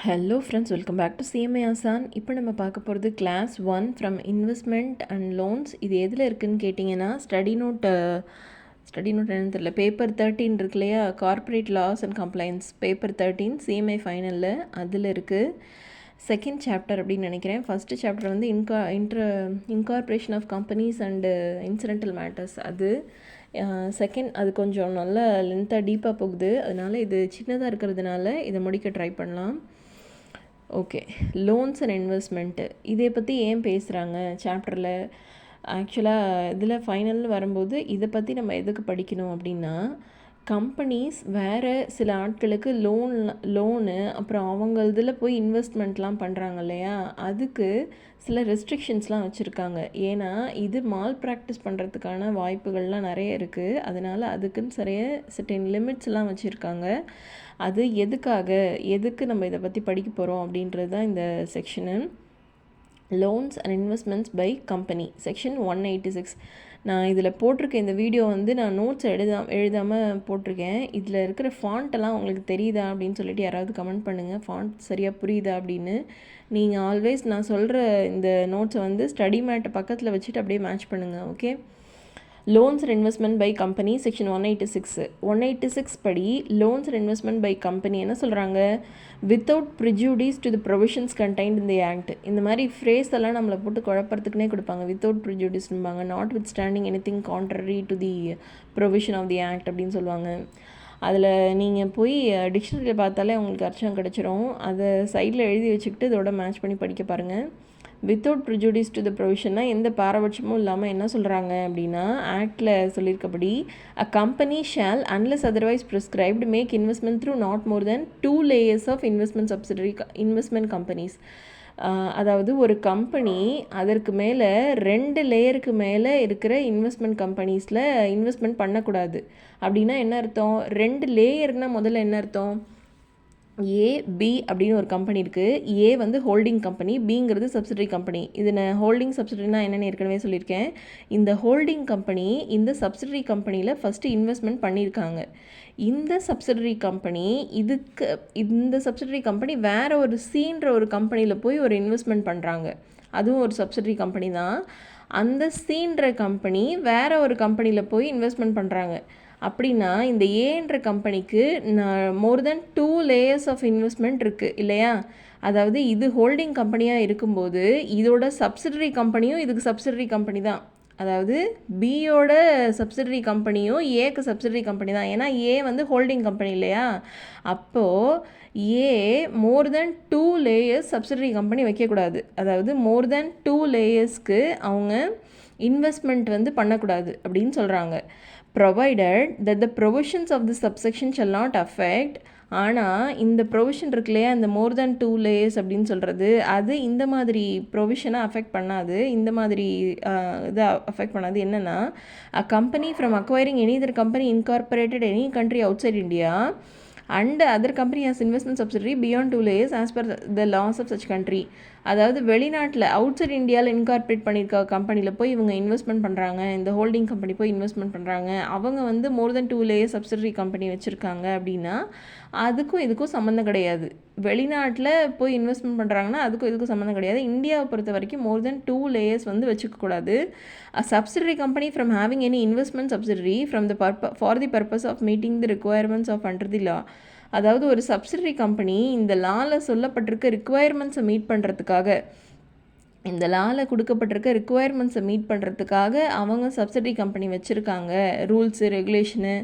Hello friends, welcome back to CMA Aasaan. இப்போ நம்ம பார்க்க போகிறது class 1 from investment and loans. இது எதில் இருக்குதுன்னு கேட்டிங்கன்னா ஸ்டடி நோட் என்னன்னு தெரியல, பேப்பர் 13 இருக்கு இல்லையா, corporate laws and complaints paper 13 CMA ஃபைனலில் அதில் இருக்குது. செகண்ட் சாப்டர் அப்படின்னு நினைக்கிறேன். ஃபஸ்ட்டு சாப்டர் வந்து incorporation of companies and incidental matters. அது செகண்ட் அது கொஞ்சம் நல்லா லென்த்தாக டீப்பாக போகுது, அதனால் இது சின்னதாக இருக்கிறதுனால இதை முடிக்க ட்ரை பண்ணலாம். ஓகே, லோன்ஸ் அண்ட் இன்வெஸ்ட்மெண்ட்டு இதை பற்றி ஏன் பேசுகிறாங்க சாப்டரில்? ஆக்சுவலாக இதில் ஃபைனல் வரும்போது இதை பற்றி நம்ம எதுக்கு படிக்கணும் அப்படின்னா, கம்பெனிஸ் வேறு சில ஆட்களுக்கு லோனு அப்புறம் அவங்க இதில் போய் இன்வெஸ்ட்மெண்ட்லாம் பண்ணுறாங்க இல்லையா, அதுக்கு சில ரெஸ்ட்ரிக்ஷன்ஸ்லாம் வச்சுருக்காங்க. ஏன்னா இது மால் ப்ராக்டிஸ் பண்ணுறதுக்கான வாய்ப்புகள்லாம் நிறைய இருக்குது. அதனால் அதுக்குன்னு சர்டன் லிமிட்ஸ்லாம் வச்சுருக்காங்க. அது எதுக்கு நம்ம இதை பற்றி படிக்க போகிறோம் அப்படின்றது தான் இந்த section. Loans and investments by company, section 186. நான் இதில் போட்டிருக்க இந்த வீடியோ வந்து நான் நோட்ஸ் எழுதாமல் போட்டிருக்கேன். இதில் இருக்கிற ஃபாண்ட்டெல்லாம் உங்களுக்கு தெரியுதா அப்படின்னு சொல்லிட்டு யாராவது கமெண்ட் பண்ணுங்கள். ஃபாண்ட் சரியாக புரியுதா அப்படின்னு. நீங்கள் ஆல்வேஸ் நான் சொல்கிற இந்த நோட்ஸை வந்து ஸ்டடி மேட்டை பக்கத்தில் வச்சுட்டு அப்படியே மேட்ச் பண்ணுங்கள். Okay, loans and investment by company section 186 படி loans and investment by company என்ன சொல்கிறாங்க? Without prejudice to the provisions contained in the act. இந்த மாதிரி ஃப்ரேஸ் எல்லாம் நம்மளை போட்டு குழப்பறதுக்குனே கொடுப்பாங்க. வித்தவுட் ப்ரிஜுடிஸ்பாங்க, notwithstanding anything contrary to the provision of the act அப்படின்னு சொல்லுவாங்க. அதில் நீங்கள் போய் டிக்ஷனரியில் பார்த்தாலே உங்களுக்கு அர்த்தம் கிடச்சிரும். அதை சைடில் எழுதி வச்சுக்கிட்டு இதோட மேட்ச் பண்ணி படிக்க பாருங்கள். வித்தவுட் ப்ரிஜுடிஸ் டு த ப்ரொவிஷன்னா எந்த பாரபட்சமும் இல்லாமல் என்ன சொல்கிறாங்க அப்படின்னா, ஆக்டில் சொல்லியிருக்கபடி a company shall unless otherwise prescribed make investment through not more than 2 layers of investment companies. அதாவது ஒரு கம்பெனி அதற்கு மேலே 2 லேயருக்கு மேலே இருக்கிற இன்வெஸ்ட்மெண்ட் கம்பெனிஸில் இன்வெஸ்ட்மெண்ட் பண்ணக்கூடாது. அப்படின்னா என்ன அர்த்தம்? 2 லேயர்னால் முதல்ல என்ன அர்த்தம்? ஏபி அப்படின்னு ஒரு கம்பெனி இருக்குது. ஏ வந்து ஹோல்டிங் கம்பெனி, பிங்கிறது சப்சிடரி கம்பெனி. இது நான் ஹோல்டிங் சப்சிடரினா என்னென்னு ஏற்கனவே சொல்லியிருக்கேன். இந்த ஹோல்டிங் கம்பெனி இந்த சப்சிடரி கம்பெனியில் ஃபஸ்ட்டு இன்வெஸ்ட்மெண்ட் பண்ணியிருக்காங்க. இந்த சப்சிடரி கம்பெனி வேறு ஒரு சீன்ற ஒரு கம்பெனியில் போய் ஒரு இன்வெஸ்ட்மெண்ட் பண்ணுறாங்க. அதுவும் ஒரு சப்சிடரி கம்பெனி தான். அந்த சீன்ற கம்பெனி வேறு ஒரு கம்பெனியில் போய் இன்வெஸ்ட்மெண்ட் பண்ணுறாங்க. அப்படின்னா இந்த ஏன்ற கம்பெனிக்கு மோர் தென் 2 layers ஆஃப் இன்வெஸ்ட்மெண்ட் இருக்குது இல்லையா? அதாவது இது ஹோல்டிங் கம்பெனியாக இருக்கும்போது இதோட சப்சிடரி கம்பெனியும் இதுக்கு சப்சிடரி கம்பெனி தான். அதாவது பியோட சப்சிடரி கம்பெனியும் ஏக்கு சப்சிடரி கம்பெனி தான். ஏன்னா ஏ வந்து ஹோல்டிங் கம்பெனி இல்லையா? அப்போது ஏ மோர் தென் 2 layers சப்சிடரி கம்பெனி வைக்கக்கூடாது. அதாவது மோர் தென் 2 லேயர்ஸ்க்கு அவங்க இன்வெஸ்ட்மெண்ட் வந்து பண்ணக்கூடாது அப்படின்னு சொல்கிறாங்க. provided that the provisions of the subsection shall not affect. ஆனால் இந்த ப்ரொவிஷன் இருக்கு இல்லையா, இந்த மோர் தேன் 2 layers அப்படின்னு சொல்கிறது, அது இந்த மாதிரி ப்ரொவிஷனை அஃபெக்ட் பண்ணாது. இந்த மாதிரி இதை அஃபெக்ட் பண்ணாது. என்னென்னா, a company from acquiring any other company incorporated any country outside India and other company has investment subsidiary beyond 2 layers as per the laws of such country. அதாவது வெளிநாட்டில் அவுட் சைட் இந்தியாவில் incorporate பண்ணியிருக்க கம்பெனியில் போய் இவங்க investment பண்ணுறாங்க, இந்த holding company போய் இன்வெஸ்ட்மெண்ட் பண்ணுறாங்க, அவங்க வந்து மோர் தென் 2 layers சப்சிடரி கம்பெனி வச்சுருக்காங்க அப்படின்னா அதுக்கும் இதுக்கும் சம்மந்தம் கிடையாது. வெளிநாட்டில் போய் இன்வெஸ்ட்மெண்ட் பண்ணுறாங்கன்னா அதுக்கும் இதுக்கும் சம்மந்தம் கிடையாது. இந்தியாவை பொறுத்த வரைக்கும் மோர் தென் 2 layers வந்து வச்சுக்கக்கூடாது. A subsidiary company from having any investment subsidiary for the purpose of meeting the requirements of under the law. அதாவது ஒரு சப்சிடரி கம்பெனி இந்த லாவில் சொல்லப்பட்டிருக்க ரிக்குவயர்மெண்ட்ஸை மீட் பண்ணுறதுக்காக, இந்த லாவில் கொடுக்கப்பட்டிருக்க ரிக்குவயர்மெண்ட்ஸை மீட் பண்ணுறதுக்காக அவங்க சப்சிடரி கம்பெனி வச்சுருக்காங்க. ரூல்ஸு, ரெகுலேஷனு,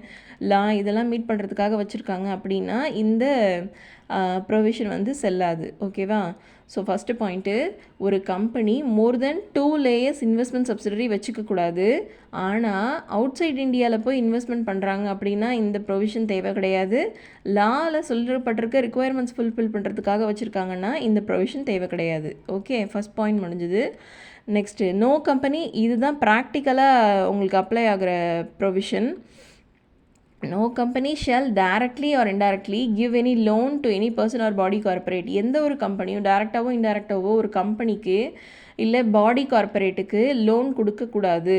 லா இதெல்லாம் மீட் பண்ணுறதுக்காக வச்சுருக்காங்க அப்படின்னா இந்த ப்ரொவிஷன் வந்து செல்லாது. ஓகேவா? ஸோ ஃபஸ்ட்டு பாயிண்ட்டு, ஒரு கம்பெனி மோர் தென் 2 layers இன்வெஸ்ட்மெண்ட் சப்சிடரி வச்சுக்கக்கூடாது. ஆனால் அவுட் சைட் இந்தியாவில் போய் இன்வெஸ்ட்மெண்ட் பண்ணுறாங்க அப்படின்னா இந்த ப்ரொவிஷன் தேவை கிடையாது. லாவில் சொல்லப்பட்டிருக்க ரிக்குவயர்மெண்ட்ஸ் ஃபுல்ஃபில் பண்ணுறதுக்காக வச்சுருக்காங்கன்னா இந்த ப்ரொவிஷன் தேவை கிடையாது. ஓகே, ஃபஸ்ட் பாயிண்ட் முடிஞ்சுது. Next, no company. இதுதான் ப்ராக்டிக்கலாக உங்களுக்கு அப்ளை ஆகிற provision. No company shall directly or indirectly give any loan to any person or body corporate. எந்த ஒரு கம்பெனியும் டைரெக்டாகவோ இன்டைரக்டாகவோ ஒரு கம்பெனிக்கு இல்லை பாடி கார்பரேட்டுக்கு லோன் கொடுக்கக்கூடாது.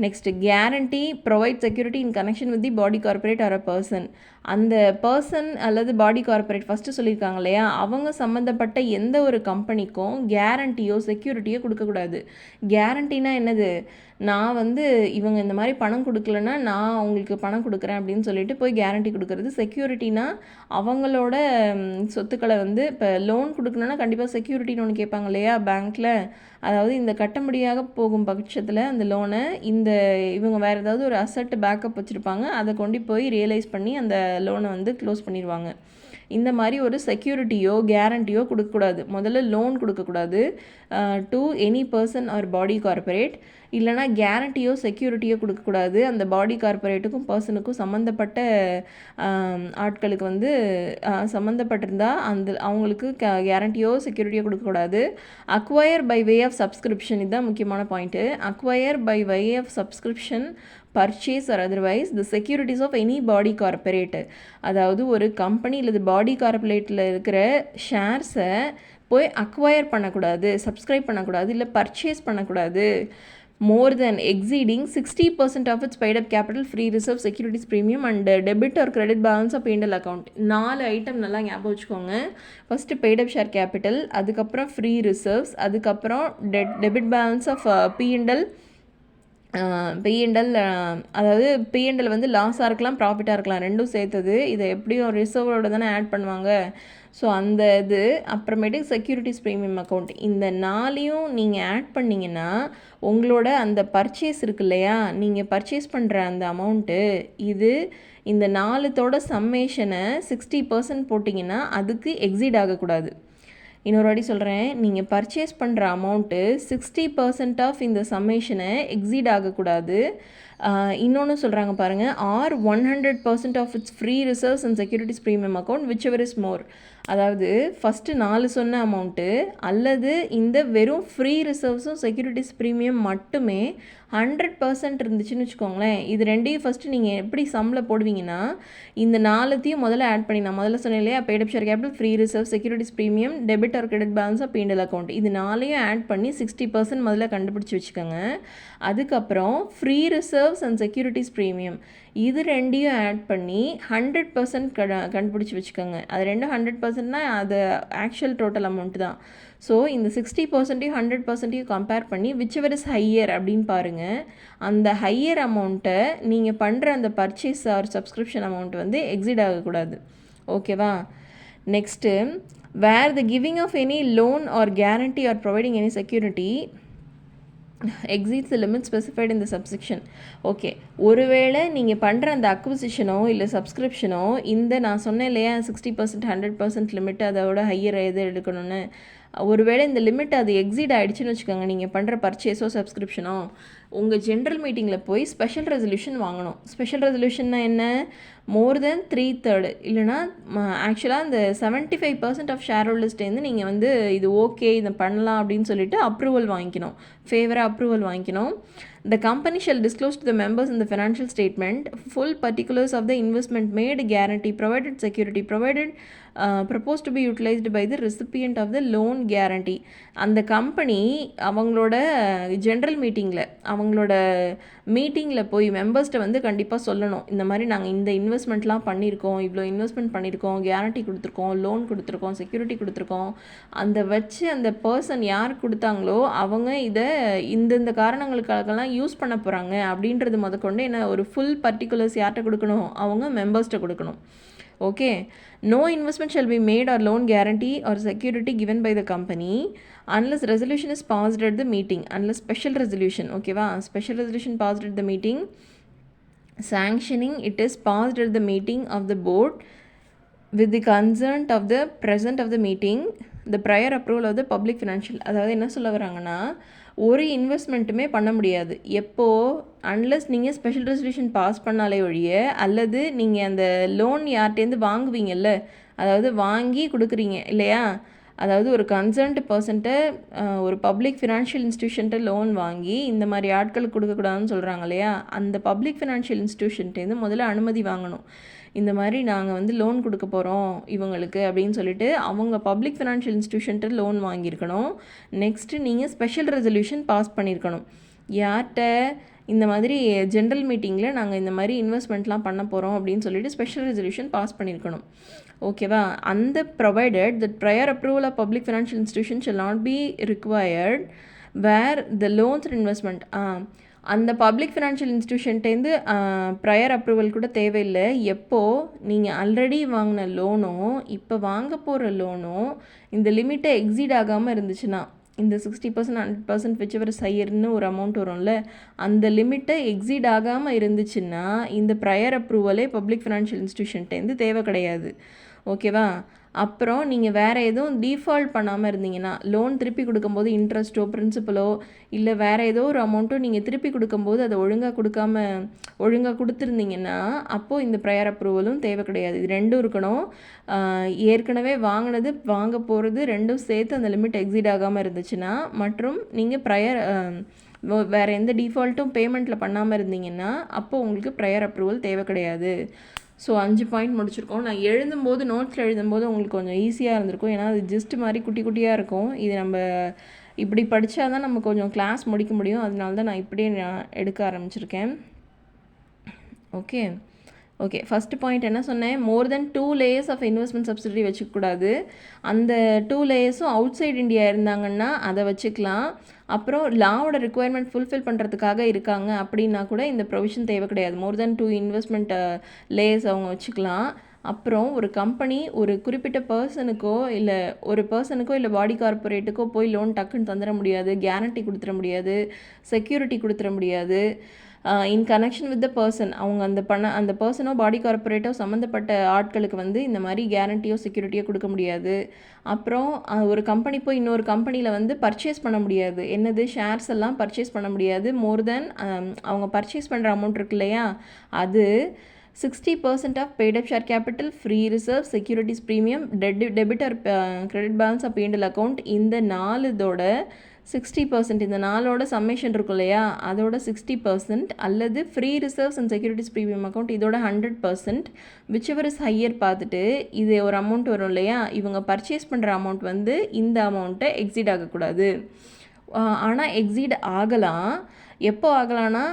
Next, guarantee provide security in connection with the body corporate or a person. அந்த person அல்லது பாடி கார்ப்பரேட் ஃபஸ்ட்டு சொல்லியிருக்காங்க இல்லையா, அவங்க சம்மந்தப்பட்ட எந்த ஒரு கம்பெனிக்கும் கேரண்டியோ செக்யூரிட்டியோ கொடுக்கக்கூடாது. கேரண்டினா என்னது, நான் வந்து இவங்க இந்த மாதிரி பணம் கொடுக்கலன்னா நான் அவங்களுக்கு பணம் கொடுக்குறேன் அப்படின்னு சொல்லிட்டு போய் கேரண்டி கொடுக்குறது. செக்யூரிட்டினா அவங்களோட சொத்துக்களை வந்து இப்போ லோன் கொடுக்கணுன்னா கண்டிப்பாக செக்யூரிட்டின்னு ஒன்று கேட்பாங்க இல்லையா பேங்க்கில். அதாவது இந்த கட்டும்படியாக போகும் பட்சத்தில் அந்த லோனை இவங்க வேறு ஏதாவது ஒரு அசட் பேக்கப் வச்சுருப்பாங்க, அதை கொண்டு போய் ரியலைஸ் பண்ணி அந்த லோனை வந்து க்ளோஸ் பண்ணிடுவாங்க. இந்த மாதிரி ஒரு செக்யூரிட்டியோ கேரண்டியோ கொடுக்கக்கூடாது. முதல்ல லோன் கொடுக்கக்கூடாது to any person or body corporate. இல்லைனா கேரண்டியோ செக்யூரிட்டியோ கொடுக்கக்கூடாது அந்த பாடி கார்ப்பரேட்டுக்கும் பர்சனுக்கும் சம்மந்தப்பட்ட ஆட்களுக்கு வந்து சம்மந்தப்பட்டிருந்தால் அவங்களுக்கு கேரண்டியோ செக்யூரிட்டியோ கொடுக்கக்கூடாது. Acquire by way of subscription, இதுதான் முக்கியமான point. Acquire by way of subscription, purchase or otherwise the securities of any body corporate. அதாவது ஒரு கம்பெனி இல்லது பாடி கார்ப்பரேட்டில் இருக்கிற ஷேர்ஸை போய் அக்வயர் பண்ணக்கூடாது, சப்ஸ்கிரைப் பண்ணக்கூடாது, இல்லை பர்ச்சேஸ் பண்ணக்கூடாது. more than exceeding 60% of its paid up capital, free reserve, securities premium and debit or credit balance of P&L account. 4 item நல்லா ஞாபகம் வச்சுக்கோங்க. First paid up share capital, அதுக்கப்புறம் ஃப்ரீ ரிசர்வ்ஸ், அதுக்கப்புறம் debit balance of P&L. அதாவது P&L வந்து லாஸாக இருக்கலாம் ப்ராஃபிட்டாக இருக்கலாம், ரெண்டும் சேர்த்தது. இதை எப்படியும் ரிசர்வோட தானே ஆட் பண்ணுவாங்க. ஸோ அந்த இது அப்புறமேட்டுக்கு செக்யூரிட்டிஸ் ப்ரீமியம் அக்கௌண்ட், இந்த 4ஐயும் நீங்கள் ஆட் பண்ணிங்கன்னா உங்களோட அந்த பர்ச்சேஸ் இருக்கு இல்லையா, நீங்கள் பர்ச்சேஸ் பண்ணுற அந்த அமௌண்ட்டு, இந்த 4தோட சம்மேஷனை 60% போட்டிங்கன்னா அதுக்கு எக்ஸீட் ஆகக்கூடாது. இன்னொரு வாட்டி சொல்கிறேன், நீங்கள் பர்ச்சேஸ் பண்ணுற அமௌண்ட்டு 60% ஆஃப் இந்த சம்மேஷனை எக்ஸீட் ஆகக்கூடாது. இன்னொன்று சொல்கிறாங்க பாருங்கள், or 100% of its free reserves and securities premium account which ever is more. அதாவது ஃபஸ்ட்டு 4 சொன்ன அமௌண்ட்டு அல்லது இந்த வெறும் ஃப்ரீ ரிசர்வ்ஸும் செக்யூரிட்டிஸ் ப்ரீமியம் மட்டுமே 100% இருந்துச்சுன்னு வச்சுக்கோங்களேன். இது ரெண்டையும் ஃபஸ்ட்டு நீங்கள் எப்படி சம்மில் போடுவீங்கன்னா, இந்த 4த்தையும் முதல்ல ஆட் பண்ணி, நான் முதல்ல சொன்னேன் இல்லையா, paid up share capital, free reserve, securities premium, debit or credit balance of P&L account, இது 4ஐயும் ஆட் பண்ணி 60% முதல்ல கண்டுபிடிச்சி வச்சுக்கோங்க. அதுக்கப்புறம் free reserves and securities premium, இது ரெண்டையும் ஆட் பண்ணி 100% கண்டுபிடிச்சி வச்சுக்கோங்க. அது ரெண்டும் 100%னா அது ஆக்சுவல் டோட்டல் அமௌண்ட் தான். ஸோ இந்த 60%யும் 100%யும் கம்பேர் பண்ணி விச் எவர் இஸ் ஹையர் அப்படின்னு பாருங்கள். அந்த ஹையர் அமௌண்ட்டை நீங்கள் பண்ணுற அந்த பர்ச்சேஸ் ஆர் சப்ஸ்கிரிப்ஷன் அமௌண்ட் வந்து எக்ஸிட் ஆகக்கூடாது. ஓகேவா? Next, where the giving of any loan or guarantee or providing any security exceeds the limit specified in the subsection. Okay, ஒருவேளை நீங்கள் பண்ணுற அந்த அக்விசிஷனோ இல்லை சப்ஸ்கிரிப்ஷனோ இந்த நான் சொன்னேன் இல்லையா 60% 100% லிமிட், அதோட ஹையர் எது எடுக்கணும்னு, ஒருவேளை இந்த லிமிட் அது எக்ஸீட் ஆகிடுச்சுன்னு வச்சுக்கோங்க, நீங்கள் பண்ணுற பர்ச்சேஸோ சப்ஸ்கிரிப்ஷனோ, உங்கள் ஜென்ரல் மீட்டிங்கில் போய் ஸ்பெஷல் ரெசல்யூஷன் வாங்கணும். ஸ்பெஷல் ரெசல்யூஷன்னா என்ன, மோர் தென் 3/3 இல்லைனா ஆக்சுவலாக இந்த 75% ஆஃப் ஷேர் ஹோல்டர்ஸ்டேருந்து நீங்கள் வந்து இது ஓகே இதை பண்ணலாம் அப்படின்னு சொல்லிட்டு அப்ரூவல் வாங்கிக்கணும், ஃபேவராக அப்ரூவல் வாங்கிக்கணும். The company shall disclose to the members in the financial statement full particulars of the investment made, guarantee provided, security provided, proposed to be utilized by the recipient of the loan guarantee. அந்த company அவங்களோட general மீட்டிங்கில் போய் மெம்பர்ஸ்ட்டை வந்து கண்டிப்பாக சொல்லணும், இந்த மாதிரி நாங்கள் இந்த இன்வெஸ்ட்மெண்ட்லாம் பண்ணியிருக்கோம், இவ்வளோ இன்வெஸ்ட்மெண்ட் பண்ணியிருக்கோம், கேரண்டி கொடுத்துருக்கோம், லோன் கொடுத்துருக்கோம், செக்யூரிட்டி கொடுத்துருக்கோம். அந்த பர்சன் யார் கொடுத்தாங்களோ அவங்க இதை இந்த காரணங்களுக்காகலாம் யூஸ் பண்ண போகிறாங்க அப்படின்றது முதற்கொண்டு என்ன ஒரு ஃபுல் பர்டிகுலர்ஸ் யார்கிட்ட கொடுக்கணும், அவங்க மெம்பர்ஸ்கிட்ட கொடுக்கணும். Okay, no investment shall be made or loan guarantee or security given by the company unless resolution is passed at the meeting, unless special resolution, ஓகேவா, special resolution passed at the meeting, sanctioning it is passed at the meeting of the board with the consent of the present of the meeting, the prior approval of the public financial. அதாவது என்ன சொல்ல வராங்கன்னா, ஒரு இன்வெஸ்ட்மெண்ட்டுமே பண்ண முடியாது எப்போது, unless நீங்கள் special resolution pass பண்ணாலே ஒழிய, அல்லது நீங்கள் அந்த லோன் யார்கிட்டேருந்து வாங்குவீங்கல்ல, அதாவது வாங்கி கொடுக்குறீங்க இல்லையா, அதாவது ஒரு கன்சர்ன்டு பர்சன்ட்டை ஒரு பப்ளிக் ஃபினான்ஷியல் இன்ஸ்டியூஷன்ட்ட லோன் வாங்கி இந்த மாதிரி ஆட்களுக்கு கொடுக்கக்கூடாதுன்னு சொல்கிறாங்க இல்லையா, அந்த பப்ளிக் ஃபினான்ஷியல் இன்ஸ்டியூஷன்ட்டேருந்து முதல்ல அனுமதி வாங்கணும். இந்த மாதிரி நாங்கள் வந்து லோன் கொடுக்க போகிறோம் இவங்களுக்கு அப்படின்னு சொல்லிட்டு அவங்க பப்ளிக் ஃபினான்ஷியல் இன்ஸ்டியூஷன்ட்டு லோன் வாங்கியிருக்கணும். நெக்ஸ்ட்டு நீங்கள் ஸ்பெஷல் ரெசல்யூஷன் பாஸ் பண்ணியிருக்கணும். யார்கிட்ட, இந்த மாதிரி ஜென்ரல் மீட்டிங்கில் நாங்கள் இந்த மாதிரி இன்வெஸ்ட்மெண்ட்லாம் பண்ண போகிறோம் அப்படின்னு சொல்லிட்டு ஸ்பெஷல் ரெசல்யூஷன் பாஸ் பண்ணியிருக்கணும். ஓகேவா? அந்த provided that prior approval of public financial institution shall not be required where the loans and investment. அந்த பப்ளிக் ஃபினான்ஷியல் இன்ஸ்டிடியூஷன்ட்டேருந்து ப்ரையர் அப்ரூவல் கூட தேவையில்லை. எப்போது நீங்கள் ஆல்ரெடி வாங்கின லோனோ இப்போ வாங்க போகிற லோனோ இந்த லிமிட்டை எக்ஸீட் ஆகாமல் இருந்துச்சுன்னா, இந்த 60% 100% விச்சவர் ஹையர்னு ஒரு அமௌண்ட் வரும்ல, அந்த லிமிட்டை எக்ஸீட் ஆகாமல் இருந்துச்சுன்னா இந்த ப்ரையர் அப்ரூவலே பப்ளிக் ஃபினான்ஷியல் இன்ஸ்டிடியூஷன்ட்டேருந்து தேவை கிடையாது. ஓகேவா? அப்புறம் நீங்கள் வேறு எதுவும் டீஃபால்ட் பண்ணாமல் இருந்தீங்கன்னா, லோன் திருப்பி கொடுக்கும்போது இன்ட்ரெஸ்ட்டோ பிரின்சிபலோ இல்லை வேறு ஏதோ ஒரு அமௌண்ட்டோ நீங்கள் திருப்பி கொடுக்கும்போது அதை ஒழுங்காக கொடுத்துருந்தீங்கன்னா அப்போது இந்த ப்ரையர் அப்ரூவலும் தேவை கிடையாது. இது ரெண்டும் இருக்கணும். ஏற்கனவே வாங்கினது வாங்க போகிறது ரெண்டும் சேர்த்து அந்த லிமிட் எக்ஸீட் ஆகாமல் இருந்துச்சுன்னா, மற்றும் நீங்கள் வேறு எந்த டிஃபால்ட்டும் பேமெண்ட்டில் பண்ணாமல் இருந்தீங்கன்னா அப்போது உங்களுக்கு ப்ரையர் அப்ரூவல் தேவை கிடையாது. ஸோ 5 பாயிண்ட் முடிச்சிருக்கோம். நான் எழுதும்போது நோட்ஸில் எழுதும்போது உங்களுக்கு கொஞ்சம் ஈஸியாக இருந்திருக்கும். ஏன்னா அது ஜஸ்ட் மாதிரி குட்டி குட்டியாக இருக்கும். இது நம்ம இப்படி படித்தா தான் நம்ம கொஞ்சம் கிளாஸ் முடிக்க முடியும். அதனால தான் நான் இப்படியே எடுக்க ஆரம்பிச்சிருக்கேன். ஓகே ஃபஸ்ட்டு பாயிண்ட் என்ன சொன்னேன்? மோர் than 2 layers of investment subsidiary வச்சுக்கக்கூடாது. அந்த 2 லேயர்ஸும் அவுட் சைட் இந்தியா இருந்தாங்கன்னா அதை வச்சுக்கலாம். அப்புறம் லாவோட ரிக்குவயர்மெண்ட் ஃபுல்ஃபில் பண்ணுறதுக்காக இருக்காங்க அப்படின்னா கூட இந்த ப்ரொவிஷன் தேவை கிடையாது. மோர் தென் 2 இன்வெஸ்ட்மெண்ட் லேயர்ஸ் அவங்க வச்சுக்கலாம். அப்புறம் ஒரு கம்பெனி ஒரு குறிப்பிட்ட பர்சனுக்கோ இல்லை பாடி கார்பரேட்டுக்கோ போய் லோன் டக்குன்னு தந்துட முடியாது, கேரண்டி கொடுத்துட முடியாது, செக்யூரிட்டி கொடுத்துட முடியாது. இன் கனெக்ஷன் வித் த பர்சன், அவங்க அந்த பர்சனோ பாடி கார்பரேட்டோ சம்மந்தப்பட்ட ஆட்களுக்கு வந்து இந்த மாதிரி கேரண்டியோ செக்யூரிட்டியோ கொடுக்க முடியாது. அப்புறம் ஒரு கம்பெனி போய் இன்னொரு கம்பெனியில் வந்து பர்ச்சேஸ் பண்ண முடியாது. என்னது? ஷேர்ஸ் எல்லாம் பர்ச்சேஸ் பண்ண முடியாது. மோர் தென் அவங்க பர்ச்சேஸ் பண்ணுற அமௌண்ட் இருக்கு இல்லையா, அது 60% of paid up share capital, free reserve, securities premium, debit or credit balance of P&L account, இந்த 4 60%, இந்த 4 சம்மேஷன் இருக்கும் இல்லையா, அதோட 60% அல்லது free reserves and securities premium account இதோட 100%, விச்எவர் இஸ் ஹையர் பார்த்துட்டு இது ஒரு அமௌண்ட் வரும் இல்லையா, இவங்க பர்ச்சேஸ் பண்ணுற அமௌண்ட் வந்து இந்த அமௌண்ட்டை எக்ஸீட் ஆகக்கூடாது. ஆனால் எக்ஸீட் ஆகலாம். எப்போ ஆகலான்னா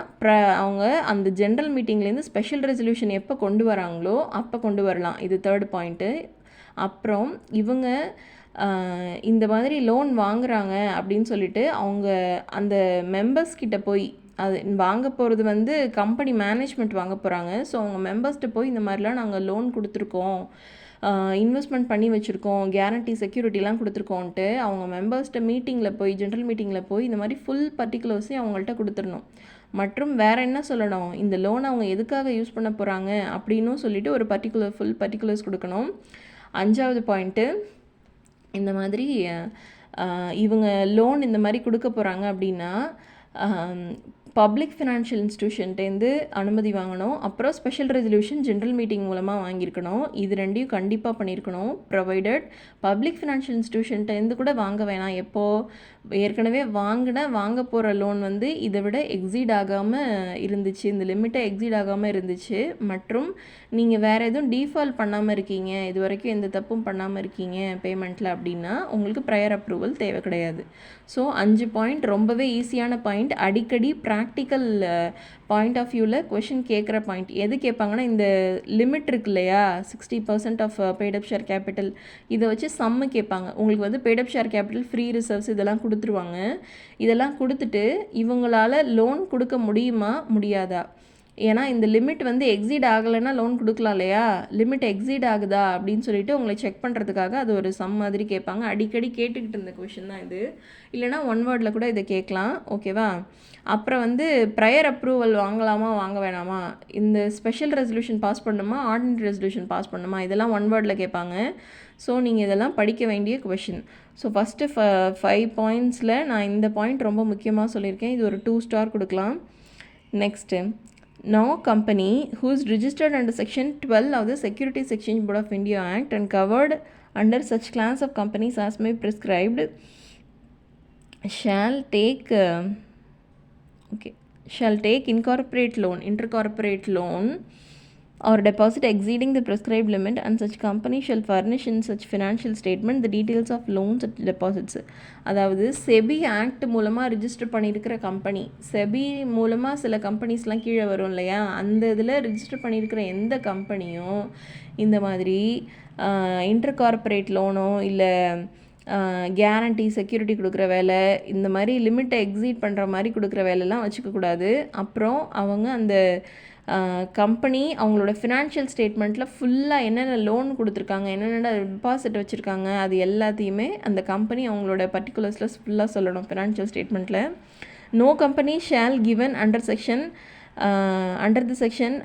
அவங்க அந்த ஜென்ரல் மீட்டிங்லேருந்து ஸ்பெஷல் ரெசல்யூஷன் எப்போ கொண்டு வராங்களோ அப்போ கொண்டு வரலாம். இது 3rd பாயிண்ட்டு. அப்புறம் இவங்க இந்த மாதிரி லோன் வாங்குறாங்க அப்படின்னு சொல்லிட்டு அவங்க அந்த மெம்பர்ஸ் கிட்ட போய், அது வாங்க போகிறது வந்து கம்பெனி மேனேஜ்மெண்ட் வாங்க போகிறாங்க. ஸோ அவங்க மெம்பர்ஸ்கிட்ட போய் இந்த மாதிரிலாம் நாங்கள் லோன் கொடுத்துருக்கோம், இன்வெஸ்ட்மெண்ட் பண்ணி வச்சுருக்கோம், கேரண்டி செக்யூரிட்டிலாம் கொடுத்துருக்கோன்ட்டு அவங்க மெம்பர்ஸ்கிட்ட ஜென்ரல் மீட்டிங்கில் போய் இந்த மாதிரி ஃபுல் பர்டிகுலர்ஸையும் அவங்கள்ட்ட கொடுத்துடணும். மற்றும் வேறு என்ன சொல்லணும்? இந்த லோனை அவங்க எதுக்காக யூஸ் பண்ண போகிறாங்க அப்படின்னும் சொல்லிவிட்டு ஒரு ஃபுல் பர்டிகுலர்ஸ் கொடுக்கணும். 5வது பாயிண்ட்டு, இந்த மாதிரி இவங்க லோன் இந்த மாதிரி கொடுக்க போகிறாங்க அப்படின்னா பப்ளிக் ஃபினான்ஷியல் இன்ஸ்டிடியூஷன்ட்டேருந்து அனுமதி வாங்கணும். அப்புறம் ஸ்பெஷல் ரெசல்யூஷன் ஜென்ரல் மீட்டிங் மூலமாக வாங்கியிருக்கணும். இது ரெண்டையும் கண்டிப்பாக பண்ணியிருக்கணும். ப்ரொவைடட் பப்ளிக் ஃபினான்ஷியல் இன்ஸ்டிடியூஷன்ட்டேருந்து கூட வாங்க வேணாம். எப்போது ஏற்கனவே வாங்க போகிற லோன் வந்து இதை விட எக்ஸீட் ஆகாமல் இருந்துச்சு, இந்த லிமிட்டை எக்ஸீட் ஆகாமல் இருந்துச்சு, மற்றும் நீங்கள் வேறு எதுவும் டீஃபால்ட் பண்ணாமல் இருக்கீங்க, இது வரைக்கும் எந்த தப்பும் பண்ணாமல் இருக்கீங்க பேமெண்ட்டில் அப்படின்னா உங்களுக்கு ப்ரையர் அப்ரூவல் தேவை கிடையாது. ஸோ 5 பாயிண்ட் ரொம்பவே ஈஸியான பாயிண்ட். அடிக்கடி ப்ராக்டிக்கல் பாயிண்ட் ஆஃப் வியூவில் கொஷின் கேட்குற பாயிண்ட். எது கேட்பாங்கன்னா, இந்த லிமிட் இருக்கு இல்லையா, 60% ஆஃப் பெய்டப் ஷேர் கேபிட்டல், இதை வச்சு சம்மு கேட்பாங்க. உங்களுக்கு வந்து paid-up share capital, free reserves இதெல்லாம் கொடுத்துருவாங்க. இதெல்லாம் கொடுத்துட்டு இவங்களால் லோன் கொடுக்க முடியாதா? ஏன்னா இந்த லிமிட் வந்து எக்ஸீட் ஆகலைன்னா லோன் கொடுக்கலாம் இல்லையா, லிமிட் எக்ஸீட் ஆகுதா அப்படின்னு சொல்லிட்டு உங்களை செக் பண்ணுறதுக்காக அது ஒரு சம் மாதிரி கேட்பாங்க. அடிக்கடி கேட்டுக்கிட்டு இருந்த கொஷின் தான் இது. இல்லைனா 1 வேர்டில் கூட இதை கேட்கலாம். ஓகேவா? அப்புறம் வந்து ப்ரையர் அப்ரூவல் வாங்கலாமா வாங்க வேணாமா, இந்த ஸ்பெஷல் ரெசல்யூஷன் பாஸ் பண்ணணுமா ஆர்டினரி ரெசல்யூஷன் பாஸ் பண்ணணுமா, இதெல்லாம் 1 வேர்டில் கேட்பாங்க. ஸோ நீங்கள் இதெல்லாம் படிக்க வேண்டிய கொஷின். ஸோ ஃபஸ்ட்டு 5 பாயிண்ட்ஸில் நான் இந்த பாயிண்ட் ரொம்ப முக்கியமாக சொல்லியிருக்கேன். இது ஒரு 2 ஸ்டார் கொடுக்கலாம். Next, no company who is registered under section 12 of the Securities Exchange Board of India Act and covered under such class of companies as may prescribed shall take intercorporate loan or deposit exceeding the prescribed limit, and such company shall furnish in such financial statement the details of loans and deposits. அதாவது SEBI act மூலமாக register பண்ணியிருக்கிற company, SEBI மூலமாக சில கம்பெனிஸ்லாம் கீழே வரும் இல்லையா, அந்த இதில் ரிஜிஸ்டர் பண்ணியிருக்கிற எந்த கம்பெனியும் இந்த மாதிரி இன்டர் கார்பரேட் லோனோ இல்லை கேரண்டி செக்யூரிட்டி கொடுக்குற வேலை, இந்த மாதிரி லிமிட்டை எக்ஸீட் பண்ணுற மாதிரி கொடுக்குற வேலைலாம் வச்சுக்கக்கூடாது. அப்புறம் அவங்க அந்த கம்பெனி அவங்களோட ஃபினான்ஷியல் ஸ்டேட்மெண்ட்டில் ஃபுல்லாக என்னென்ன லோன் கொடுத்துருக்காங்க, என்னென்ன டெபாசிட் வச்சுருக்காங்க, அது எல்லாத்தையுமே அந்த கம்பெனி அவங்களோட பர்டிகுலர்ஸில் ஃபுல்லாக சொல்லணும் ஃபினான்ஷியல் ஸ்டேட்மெண்ட்டில். No company shall given under the section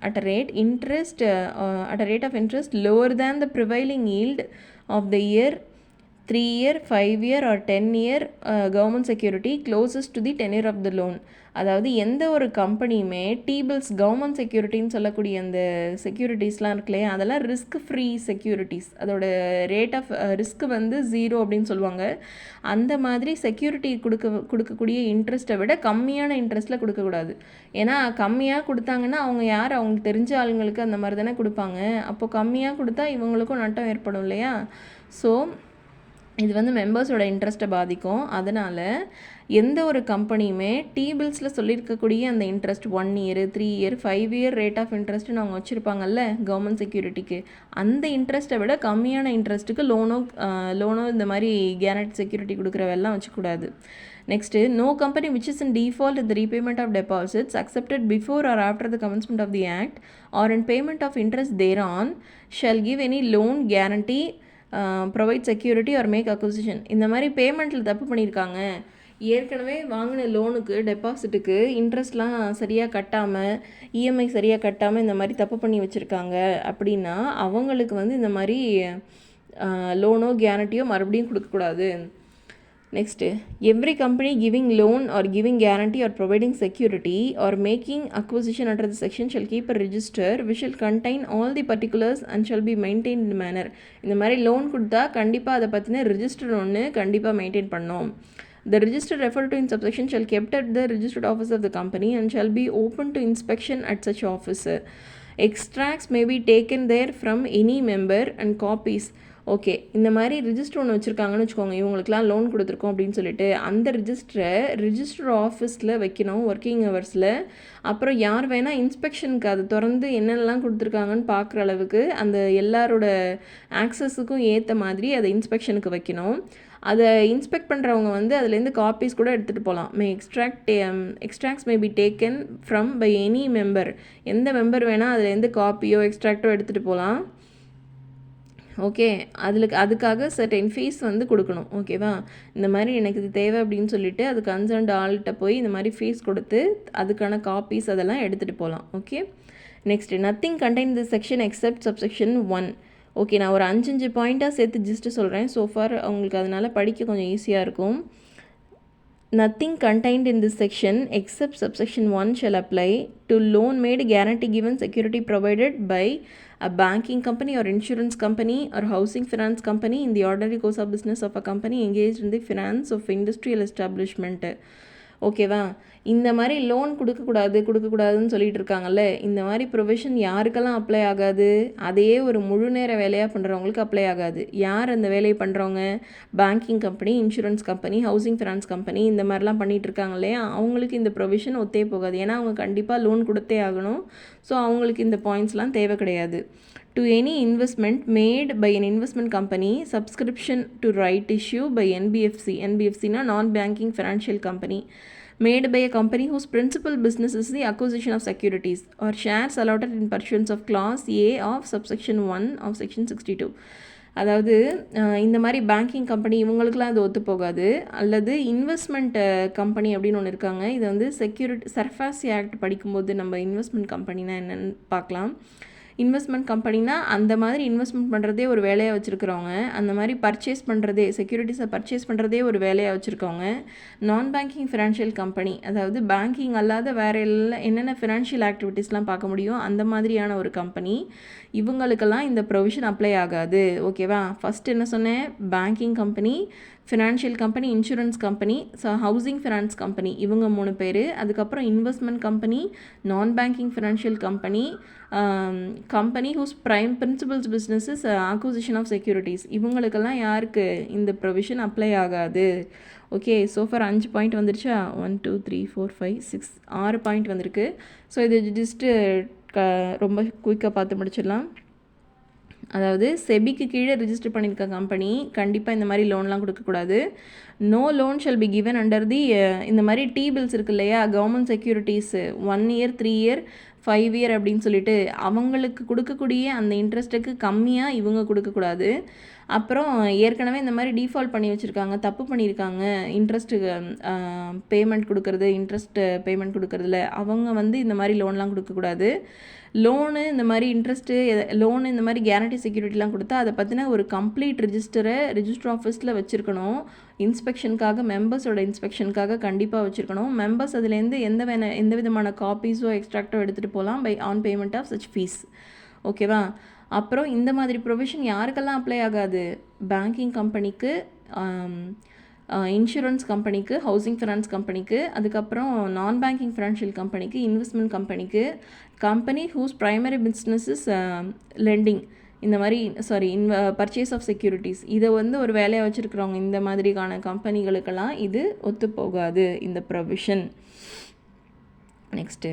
at a rate of interest lower than the prevailing yield of the year 3-year, 5-year or 10-year government security closest to the tenure of the loan. அதாவது எந்த ஒரு கம்பெனியுமே T-bills government செக்யூரிட்டின்னு சொல்லக்கூடிய அந்த செக்யூரிட்டிஸ்லாம் இருக்குல்லையே, அதெல்லாம் risk free securities, அதோட rate of risk வந்து 0 அப்படின்னு சொல்லுவாங்க. அந்த மாதிரி செக்யூரிட்டி கொடுக்கக்கூடிய இன்ட்ரெஸ்ட்டை விட கம்மியான இன்ட்ரெஸ்ட்டில் கொடுக்கக்கூடாது. ஏன்னா கம்மியாக கொடுத்தாங்கன்னா அவங்க யார், அவங்களுக்கு தெரிஞ்ச ஆளுங்களுக்கு அந்த மாதிரி தானே கொடுப்பாங்க. அப்போது கம்மியாக கொடுத்தா இவங்களுக்கும் நட்டம் ஏற்படும் இல்லையா. ஸோ இது வந்து மெம்பர்ஸோட இன்ட்ரெஸ்ட்டை பாதிக்கும். அதனால் எந்த ஒரு கம்பெனியுமே T-bills சொல்லியிருக்கக்கூடிய அந்த interest 1 year, 3 year, 5 year rate of இன்ட்ரெஸ்ட்டுன்னு அவங்க வச்சுருப்பாங்கல்ல கவர்மெண்ட் செக்யூரிட்டிக்கு, அந்த இன்ட்ரெஸ்ட்டை விட கம்மியான இன்ட்ரெஸ்ட்டுக்கு லோனோ இந்த மாதிரி கேரண்டி செக்யூரிட்டி கொடுக்குற வேலைலாம் வச்சுக்கூடாது. Next, no company which is in default in the repayment of deposits accepted before or after the commencement of the act or in payment of interest thereon shall give any loan guarantee, provide security or make acquisition. இந்த மாதிரி பேமெண்ட்டில் தப்பு பண்ணியிருக்காங்க, ஏற்கனவே வாங்கின லோனுக்கு டெபாசிட்டுக்கு இன்ட்ரெஸ்ட்லாம் சரியாக கட்டாமல், EMI சரியாக கட்டாமல் இந்த மாதிரி தப்பு பண்ணி வச்சுருக்காங்க அப்படின்னா அவங்களுக்கு வந்து இந்த மாதிரி லோனோ கேரண்டியோ மறுபடியும் கொடுக்கக்கூடாது. Next, every company giving loan are giving guarantee or providing security are making acquisition under the section shall keep a register which shall contain all the particulars and shall be maintained in manner. இந்த மாதிரி loan கொடுத்தா கண்டிப்பாக அதை பற்றின register ஒன்று கண்டிப்பாக maintain பண்ணோம். The register referred to in subsection shall kept at the registered office of the company and shall be open to inspection at such office. Extracts may be taken there from any member and copies. Okay, இந்த மாதிரி register ஒன்று வச்சுருக்காங்கன்னு வச்சுக்கோங்க, இவங்களுக்குலாம் loan கொடுத்துருக்கோம் அப்படின்னு சொல்லிட்டு அந்த ரிஜிஸ்டர் ஆஃபீஸில் வைக்கணும் ஒர்க்கிங் ஹவர்ஸில். அப்புறம் யார் வேணால் இன்ஸ்பெக்ஷனுக்கு அது திறந்து என்னென்னலாம் கொடுத்துருக்காங்கன்னு பார்க்குற அளவுக்கு அந்த எல்லாரோட ஆக்சஸுக்கும் ஏற்ற மாதிரி அதை இன்ஸ்பெக்ஷனுக்கு வைக்கணும். அதை இன்ஸ்பெக்ட் பண்ணுறவங்க வந்து அதுலேருந்து காப்பீஸ் கூட எடுத்துகிட்டு போகலாம். Extracts may be taken from by any member. எந்த மெம்பர் வேணால் அதுலேருந்து காப்பியோ எக்ஸ்ட்ராக்டோ எடுத்துகிட்டு போகலாம். ஓகே, அதுக்காக சர்டன் ஃபீஸ் வந்து கொடுக்கணும். ஓகேவா, இந்த மாதிரி எனக்கு இது தேவை அப்படின்னு சொல்லிட்டு அது கன்சர்ன்ட் ஆள்கிட்ட போய் இந்த மாதிரி ஃபீஸ் கொடுத்து அதுக்கான காப்பீஸ் அதெல்லாம் எடுத்துகிட்டு போகலாம். Okay, next, nothing contain the section accept subsection 1. Okay, நான் ஒரு 5 பாயிண்ட்டாக சேர்த்து ஜஸ்ட்டு சொல்கிறேன். ஸோஃபார் அவங்களுக்கு அதனால் படிக்க கொஞ்சம் ஈஸியாக இருக்கும். Nothing contained in this section except subsection 1 shall apply to loan made, guarantee given, security provided by a banking company or insurance company or housing finance company in the ordinary course of business of a company engaged in the finance of industrial establishment. ஓகேவா, இந்த மாதிரி loan கொடுக்கக்கூடாதுன்னு சொல்லிட்டு இருக்காங்கல்ல, இந்த மாதிரி provision யாருக்கெல்லாம் apply ஆகாது, அதையே ஒரு முழு நேர வேலையாக பண்ணுறவங்களுக்கு அப்ளை ஆகாது. யார் அந்த வேலையை பண்ணுறவங்க, banking company, insurance company, housing finance company இந்த மாதிரிலாம் பண்ணிகிட்டு இருக்காங்க இல்லையா, அவங்களுக்கு இந்த ப்ரொவிஷன் ஒத்தே போகாது. ஏன்னா அவங்க கண்டிப்பாக லோன் கொடுத்தே ஆகணும். ஸோ அவங்களுக்கு இந்த பாயிண்ட்ஸ்லாம் தேவை கிடையாது. To any investment made by an investment company, subscription to right issue by NBFC na non-banking financial company, made by a company whose principal business is the acquisition of securities or shares allotted in pursuance of clause A of subsection 1 of section 62. அதாவது இந்த மாதிரி banking company இவங்களுக்குலாம் அது ஒத்து போகாது. அல்லது investment company அப்படின்னு ஒன்று இருக்காங்க. இது வந்து சர்ஃபாசி ஆக்ட் படிக்கும்போது நம்ம இன்வெஸ்ட்மெண்ட் கம்பெனினா என்னென்னு பார்க்கலாம். இன்வெஸ்ட்மெண்ட் கம்பெனினா அந்த மாதிரி இன்வெஸ்ட்மெண்ட் பண்ணுறதே ஒரு வேலையாக வச்சுருக்கிறவங்க, அந்த மாதிரி பர்ச்சேஸ் பண்ணுறதே செக்யூரிட்டிஸை பர்ச்சேஸ் பண்ணுறதே ஒரு வேலையாக வச்சுருக்கவங்க. நான் பேங்கிங் ஃபினான்ஷியல் கம்பெனி, அதாவது பேங்கிங் அல்லாத வேறு என்னென்ன ஃபினான்ஷியல் ஆக்டிவிட்டீஸ்லாம் பார்க்க முடியும் அந்த மாதிரியான ஒரு கம்பெனி, இவங்களுக்கெல்லாம் இந்த ப்ரொவிஷன் அப்ளை ஆகாது. ஓகேவா, ஃபஸ்ட் என்ன சொன்னேன், banking company, financial company, insurance company, housing finance company, இவங்க 3 பேர். அதுக்கப்புறம் investment company, non banking financial company, company whose prime principals businesses acquisition of securities, இவங்களுக்கெல்லாம் யாருக்கு இந்த ப்ரொவிஷன் அப்ளை ஆகாது. ஓகே, சோஃபார் 5 பாயிண்ட் வந்துருச்சா? 1 2 3 4 5 6 6 பாயிண்ட் வந்திருக்கு. ஸோ இது ஜஸ்ட்டு ரொம்ப குயிக்காக பார்த்து முடிச்சிடலாம். அதாவது செபிக்கு கீழே ரிஜிஸ்டர் பண்ணியிருக்க கம்பெனி கண்டிப்பாக இந்த மாதிரி லோன்லாம் கொடுக்கக்கூடாது. No loan shall be given under the இந்த மாதிரி டி பில்ஸ் இருக்கு இல்லையா, government securities 1 year 3 year 5 year அப்படின்னு சொல்லிட்டு அவங்களுக்கு கொடுக்கக்கூடிய அந்த இன்ட்ரெஸ்ட்டுக்கு கம்மியாக இவங்க கொடுக்கக்கூடாது. அப்புறம் ஏற்கனவே இந்த மாதிரி டிஃபால்ட் பண்ணி வச்சுருக்காங்க, தப்பு பண்ணியிருக்காங்க இன்ட்ரெஸ்ட்டு பேமெண்ட் கொடுக்குறது, இன்ட்ரெஸ்ட்டு பேமெண்ட் கொடுக்குறதுல அவங்க இந்த மாதிரி லோன்லாம் கொடுக்கக்கூடாது. லோனு இந்த மாதிரி இன்ட்ரெஸ்ட்டு லோனு இந்த மாதிரி கேரண்டி செக்யூரிட்டிலாம் கொடுத்தா அதை பற்றின ஒரு கம்ப்ளீட் ரிஜிஸ்டர் ஆஃபீஸில் வச்சுருக்கணும். இன்ஸ்பெக்ஷனுக்காக, மெம்பர்ஸோட இன்ஸ்பெக்ஷனுக்காக கண்டிப்பாக வச்சுருக்கணும். மெம்பர்ஸ் அதுலேருந்து எந்த விதமான காப்பீஸோ எக்ஸ்ட்ராக்டோ எடுத்துகிட்டு போகலாம் by on payment of such fees. ஓகேவா? அப்புறம் இந்த மாதிரி ப்ரொவிஷன் யாருக்கெல்லாம் அப்ளை ஆகாது? பேங்கிங் கம்பெனிக்கு, இன்சூரன்ஸ் கம்பெனிக்கு, ஹவுசிங் ஃபினான்ஸ் கம்பெனிக்கு, அதுக்கப்புறம் நான் பேங்கிங் ஃபினான்ஷியல் கம்பெனிக்கு, இன்வெஸ்ட்மெண்ட் கம்பெனிக்கு, company whose primary businesses lending, இந்த மாதிரி பர்ச்சேஸ் ஆஃப் செக்யூரிட்டிஸ், இதை ஒரு வேலையாக வச்சுருக்கிறவங்க இந்த மாதிரிக்கான கம்பெனிகளுக்கெல்லாம் இது ஒத்து போகாது இந்த provision. Next,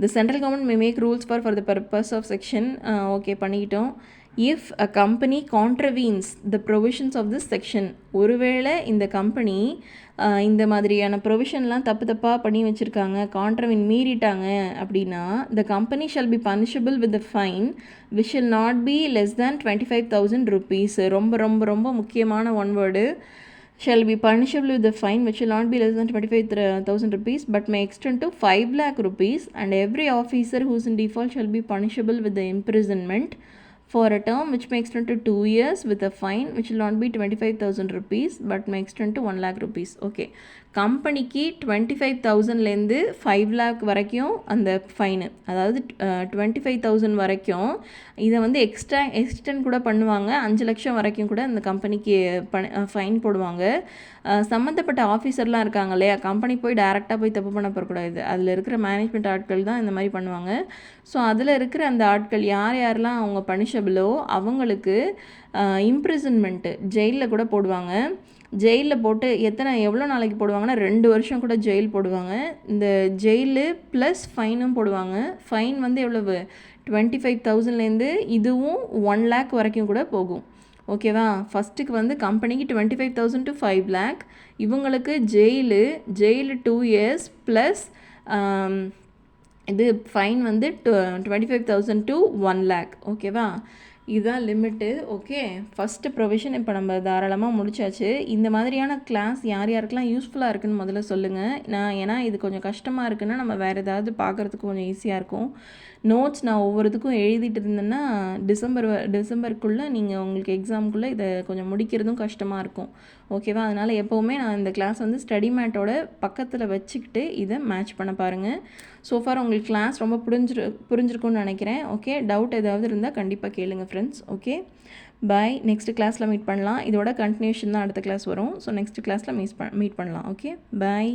the central government may make rules for the purpose of section okay பண்ணிக்கிட்டோம். if a company contravenes the provisions of this section, ஒருவேளை இந்த கம்பெனி இந்த மாதிரியான ப்ரொவிஷன்லாம் தப்பாக பண்ணி வச்சுருக்காங்க, கான்ட்ரவின் மீறிட்டாங்க அப்படின்னா the company shall be punishable with a fine which shall not be less than 25,000 rupees. ரொம்ப ரொம்ப ரொம்ப முக்கியமான one word. shall be punishable with the fine which will not be less than 25,000 rupees but may extend to 5 lakh rupees, and every officer who is in default shall be punishable with the imprisonment for a term which may extend to 2 years with a fine which will not be 25,000 rupees but may extend to 1 lakh rupees. Okay, கம்பெனிக்கு 25,000லேருந்து 5 lakh வரைக்கும் அந்த fine, அதாவது 25,000 வரைக்கும் இதை extend கூட பண்ணுவாங்க. 5 லட்சம் வரைக்கும் கூட அந்த கம்பெனிக்கு ஃபைன் போடுவாங்க. சம்மந்தப்பட்ட ஆஃபீஸர்லாம் இருக்காங்க இல்லையா, கம்பெனி டேரெக்டாக போய் தப்பு பண்ண போகக்கூடாது. அதில் இருக்கிற மேனேஜ்மெண்ட் ஆட்கள் தான் இந்த மாதிரி பண்ணுவாங்க. ஸோ அதில் இருக்கிற அந்த ஆட்கள் யாரெல்லாம் அவங்க பனிஷபிளோ அவங்களுக்கு இம்ப்ரிசன்மெண்ட்டு, ஜெயிலில் கூட போடுவாங்க. ஜெயிலில் போட்டு எவ்வளோ நாளைக்கு போடுவாங்கன்னா 2 வருஷம் கூட ஜெயில் போடுவாங்க. இந்த ஜெயிலு ப்ளஸ் ஃபைனும் போடுவாங்க. ஃபைன் எவ்வளவு? 25,000லேருந்து இதுவும் 1 lakh வரைக்கும் கூட போகும். ஓகேவா? ஃபஸ்ட்டுக்கு கம்பெனிக்கு 25,000 to 5 lakh, இவங்களுக்கு ஜெயிலு 2 years ப்ளஸ் இது ஃபைன் 25,000 to 1 lakh. ஓகேவா? இதுதான் லிமிட்டு. ஓகே, ஃபஸ்ட்டு ப்ரொவிஷன் இப்போ நம்ம தாராளமாக முடிச்சாச்சு. இந்த மாதிரியான கிளாஸ் யாருக்கெல்லாம் யூஸ்ஃபுல்லாக இருக்குதுன்னு முதல்ல சொல்லுங்கள். ஏன்னா இது கொஞ்சம் கஷ்டமாக இருக்குன்னா நம்ம வேறு ஏதாவது பார்க்குறதுக்கு கொஞ்சம் ஈஸியாக இருக்கும். நோட்ஸ் நான் ஒவ்வொருத்துக்கும் எழுதிட்டு இருந்தேன்னா டிசம்பருக்குள்ளே நீங்கள் உங்களுக்கு எக்ஸாமுக்குள்ளே இதை கொஞ்சம் முடிக்கிறதும் கஷ்டமாக இருக்கும். ஓகேவா? அதனால் எப்போவுமே நான் இந்த கிளாஸ் ஸ்டடி மேட்டோட பக்கத்தில் வச்சுக்கிட்டு இதை மேட்ச் பண்ண பாருங்கள். ஸோஃபார் உங்களுக்கு கிளாஸ் ரொம்ப புரிஞ்சிருக்கும்னு நினைக்கிறேன். ஓகே, டவுட் ஏதாவது இருந்தால் கண்டிப்பாக கேளுங்க ஃப்ரெண்ட்ஸ். ஓகே, பாய். நெக்ஸ்ட் கிளாஸில் மீட் பண்ணலாம். இதோட கண்டினியூஷன் தான் அடுத்த கிளாஸ் வரும். ஸோ நெக்ஸ்ட் கிளாஸில் மீட் பண்ணலாம். ஓகே, பாய்.